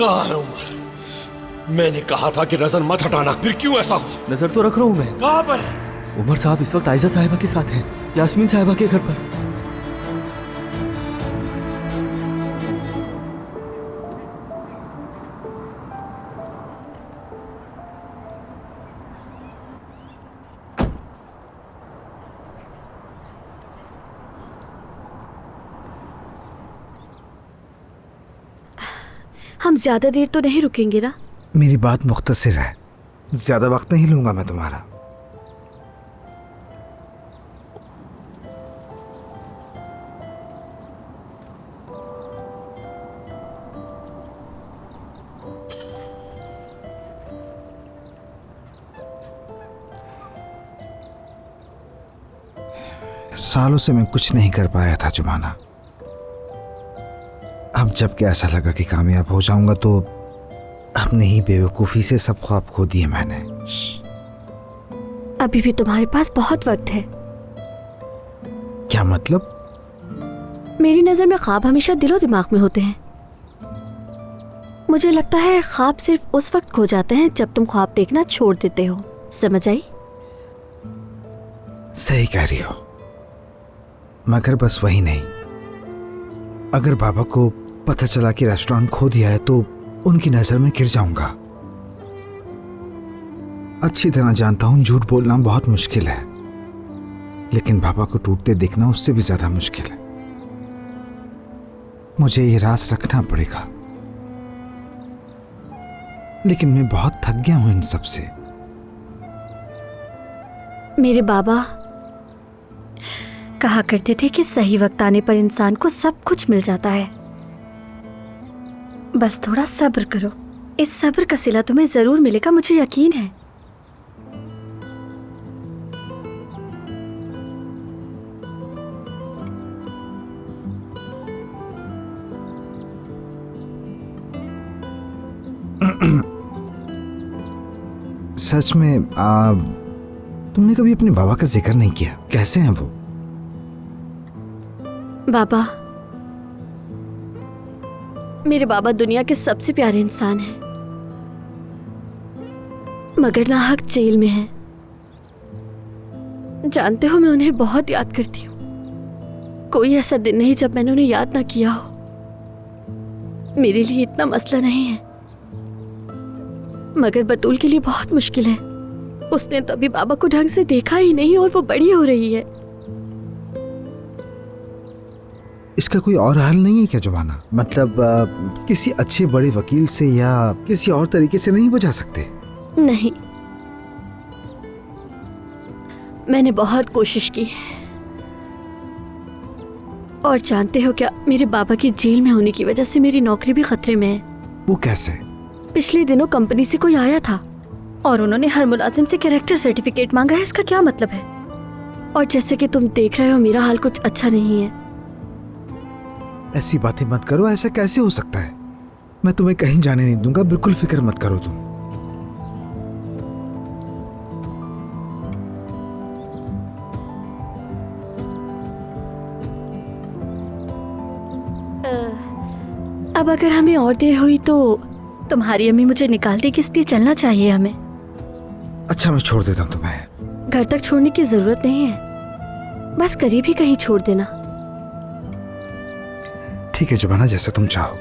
कहाँ है उमर? मैंने कहा था कि नजर मत हटाना, फिर क्यों ऐसा हुआ? नजर तो रख रहा हूँ मैं। कहाँ पर है? उमर साहब इस वक्त आयजा साहिबा के साथ हैं, यास्मीन साहिबा के घर पर। हम ज्यादा देर तो नहीं रुकेंगे ना? मेरी बात मुख्तसर है, ज्यादा वक्त नहीं लूंगा मैं तुम्हारा। सालों से मैं कुछ नहीं कर पाया था जुमाना। अब जबकि ऐसा लगा कि कामयाब हो जाऊंगा तो अपनी ही बेवकूफी से सब ख्वाब खो दिए मैंने। अभी भी तुम्हारे पास बहुत वक्त है। क्या मतलब? मेरी नजर में ख्वाब हमेशा दिलो दिमाग में होते हैं। मुझे लगता है ख्वाब सिर्फ उस वक्त खो जाते हैं जब तुम ख्वाब देखना छोड़ देते हो। समझ आई? सही कह रही हो, मगर बस वही नहीं। अगर बाबा को पता चला कि रेस्टोरेंट खो दिया है तो उनकी नजर में गिर जाऊंगा। अच्छी तरह जानता हूं झूठ बोलना बहुत मुश्किल है, लेकिन बाबा को टूटते देखना उससे भी ज्यादा मुश्किल है। मुझे ये राज रखना पड़ेगा, लेकिन मैं बहुत थक गया हूं इन सब से। मेरे बाबा कहा करते थे कि सही वक्त आने पर इंसान को सब कुछ मिल जाता है। बस थोड़ा सब्र करो, इस सब्र का सिला तुम्हें जरूर मिलेगा, मुझे यकीन है। सच में तुमने कभी अपने बाबा का जिक्र नहीं किया। कैसे हैं वो? बाबा, मेरे बाबा दुनिया के सबसे प्यारे इंसान हैं, मगर नाहक जेल में हैं। जानते हो, मैं उन्हें बहुत याद करती हूँ। कोई ऐसा दिन नहीं जब मैंने उन्हें याद ना किया हो। मेरे लिए इतना मसला नहीं है, मगर बतूल के लिए बहुत मुश्किल है। उसने तभी बाबा को ढंग से देखा ही नहीं और वो बड़ी हो रही है। इसका कोई और हल नहीं है क्या जुमाना? मतलब किसी अच्छे बड़े वकील से या किसी और तरीके से नहीं बुझा सकते? नहीं, मैंने बहुत कोशिश की। और जानते हो क्या, मेरे बाबा की जेल में होने की वजह से मेरी नौकरी भी खतरे में है। वो कैसे? पिछले दिनों कंपनी से कोई आया था और उन्होंने हर मुलाजिम से कैरेक्टर सर्टिफिकेट मांगा है। इसका क्या मतलब है? और जैसे कि तुम देख रहे हो, मेरा हाल कुछ अच्छा नहीं है। ऐसी बातें मत करो, ऐसा कैसे हो सकता है? मैं तुम्हें कहीं जाने नहीं दूंगा, बिल्कुल फिक्र मत करो तुम। अब अगर हमें और देर हुई तो तुम्हारी अम्मी मुझे निकाल देगी, इसलिए चलना चाहिए हमें। अच्छा, मैं छोड़ देता हूँ तुम्हें। घर तक छोड़ने की जरूरत नहीं है, बस करीब ही कहीं छोड़ देना। ठीक है जुबाना, जैसा तुम चाहो।